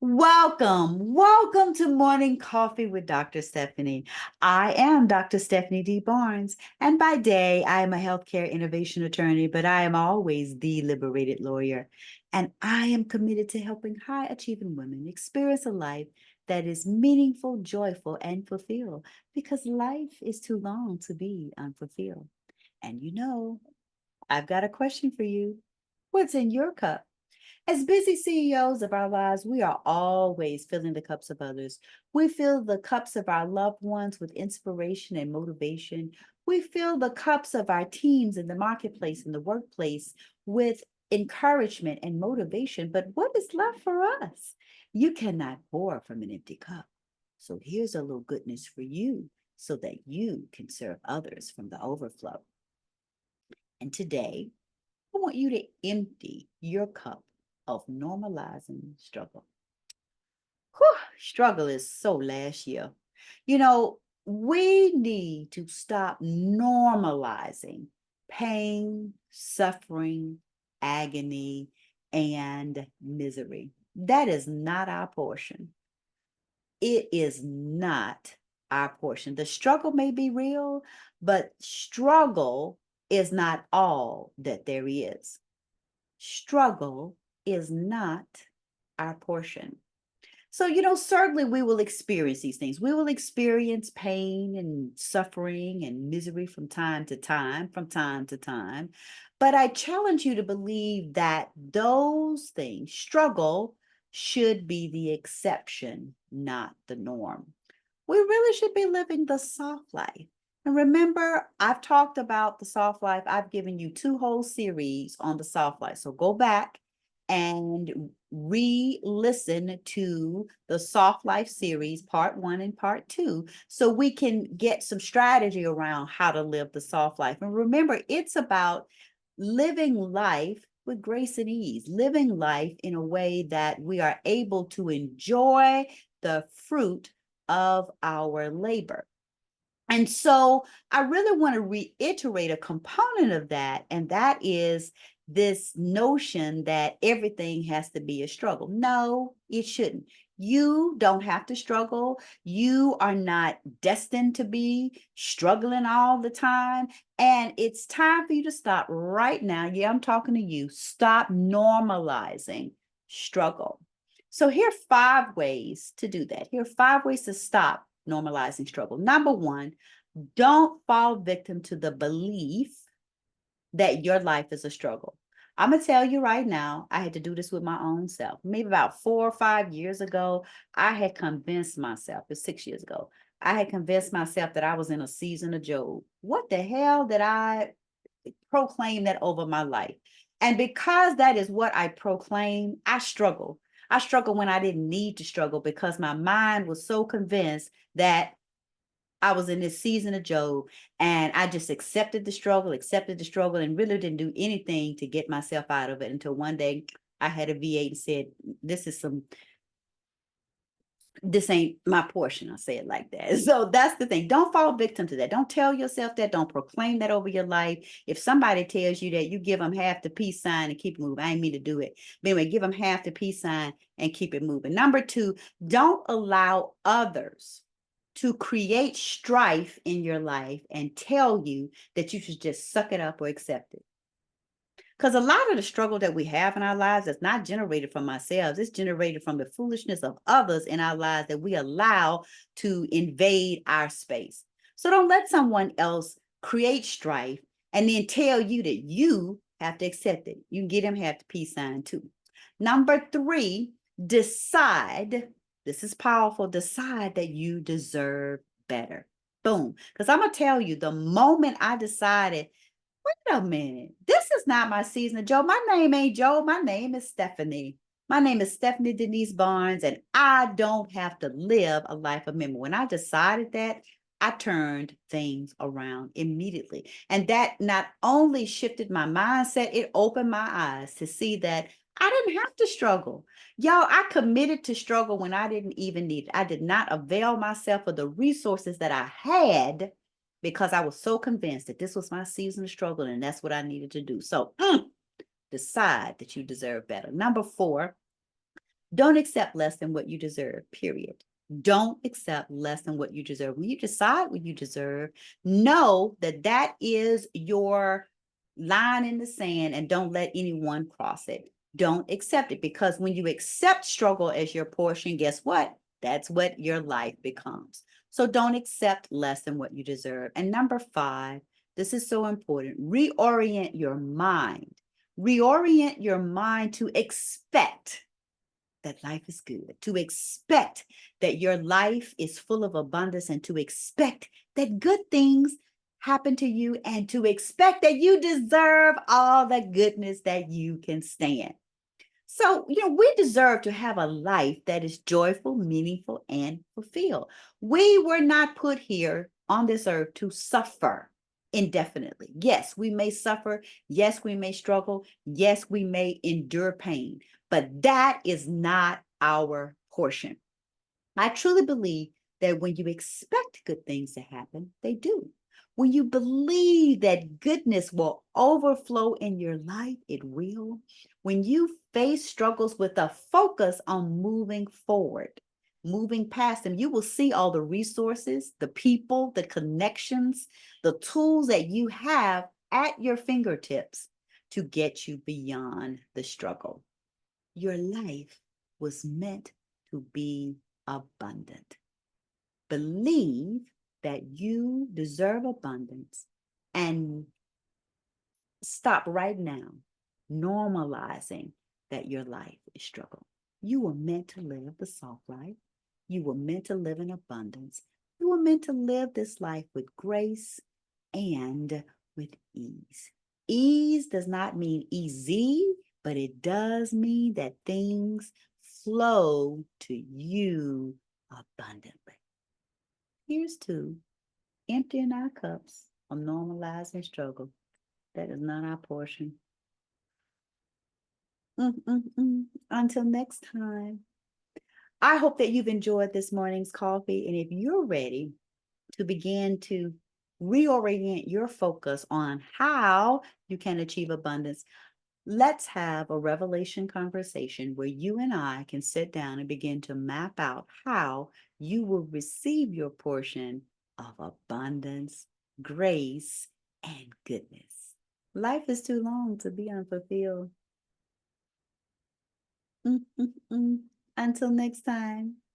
Welcome to Morning Coffee with Dr. Stephanie. I am Dr. Stephanie D. Barnes, and by day, I am a healthcare innovation attorney, but I am always the liberated lawyer. And I am committed to helping high achieving women experience a life that is meaningful, joyful, and fulfilled because life is too long to be unfulfilled. And I've got a question for you. What's in your cup? As busy CEOs of our lives, we are always filling the cups of others. We fill the cups of our loved ones with inspiration and motivation. We fill the cups of our teams in the marketplace, in the workplace, with encouragement and motivation. But what is left for us? You cannot pour from an empty cup. So here's a little goodness for you so that you can serve others from the overflow. And today, I want you to empty your cup of normalizing struggle. Whew, struggle is so last year. We need to stop normalizing pain, suffering, agony, and misery. That is not our portion. It is not our portion. The struggle may be real, but struggle is not all that there is. Struggle is not our portion. So, certainly we will experience these things. We will experience pain and suffering and misery from time to time. But I challenge you to believe that those things, struggle, should be the exception, not the norm. We really should be living the soft life. And remember, I've talked about the soft life. I've given you 2 whole series on the soft life. So go back and re-listen to the soft life series, part 1 and part 2, so we can get some strategy around how to live the soft life. And remember, it's about living life with grace and ease, living life in a way that we are able to enjoy the fruit of our labor. And so I really want to reiterate a component of that, and that is this notion that everything has to be a struggle. No, it shouldn't. You don't have to struggle. You are not destined to be struggling all the time. And it's time for you to stop right now. Yeah, I'm talking to you. Stop normalizing struggle. So here are 5 ways to do that. Here are 5 ways to stop normalizing struggle. Number 1, don't fall victim to the belief that your life is a struggle. I'm going to tell you right now, I had to do this with my own self. Maybe about 4 or 5 years ago, I had convinced myself, it's 6 years ago, I had convinced myself that I was in a season of Job. What the hell did I proclaim that over my life? And because that is what I proclaim, I struggle. I struggle when I didn't need to struggle because my mind was so convinced that I was in this season of Job, and I just accepted the struggle, and really didn't do anything to get myself out of it until one day I had a V8 and said, this ain't my portion. I say it like that. So that's the thing. Don't fall victim to that. Don't tell yourself that. Don't proclaim that over your life. If somebody tells you that, you give them half the peace sign and keep moving. I ain't mean to do it. But anyway, give them half the peace sign and keep it moving. Number 2, don't allow others to create strife in your life and tell you that you should just suck it up or accept it. Because a lot of the struggle that we have in our lives is not generated from ourselves. It's generated from the foolishness of others in our lives that we allow to invade our space. So don't let someone else create strife and then tell you that you have to accept it. You can get them half the peace sign too. Number 3, decide. This is powerful. Decide that you deserve better. Boom. Because I'm going to tell you, the moment I decided, wait a minute, this is not my season of Job. My name ain't Job. My name is Stephanie. My name is Stephanie Denise Barnes, and I don't have to live a life of memory. When I decided that, I turned things around immediately. And that not only shifted my mindset, it opened my eyes to see that I didn't have to struggle. Y'all, I committed to struggle when I didn't even need it. I did not avail myself of the resources that I had because I was so convinced that this was my season of struggle and that's what I needed to do. So decide that you deserve better. Number 4, Don't accept less than what you deserve, period. Don't accept less than what you deserve. When you decide what you deserve, know that that is your line in the sand and don't let anyone cross it. Don't accept it, because when you accept struggle as your portion, guess what? That's what your life becomes. So don't accept less than what you deserve. And number 5, this is so important. Reorient your mind. Reorient your mind to expect that life is good, to expect that your life is full of abundance, and to expect that good things happen to you, and to expect that you deserve all the goodness that you can stand. So, we deserve to have a life that is joyful, meaningful, and fulfilled. We were not put here on this earth to suffer indefinitely. Yes, we may suffer. Yes, we may struggle. Yes, we may endure pain, but that is not our portion. I truly believe that when you expect good things to happen, they do. When you believe that goodness will overflow in your life, it will. When you face struggles with a focus on moving forward, moving past them, you will see all the resources, the people, the connections, the tools that you have at your fingertips to get you beyond the struggle. Your life was meant to be abundant. Believe that you deserve abundance and stop right now normalizing that your life is struggle. You were meant to live the soft life. You were meant to live in abundance. You were meant to live this life with grace and with ease. Ease does not mean easy, but it does mean that things flow to you abundantly. Here's to emptying our cups of normalizing struggle. That is not our portion. Until next time. I hope that you've enjoyed this morning's coffee. And if you're ready to begin to reorient your focus on how you can achieve abundance, let's have a revelation conversation where you and I can sit down and begin to map out how you will receive your portion of abundance, grace, and goodness. Life is too long to be unfulfilled. Until next time.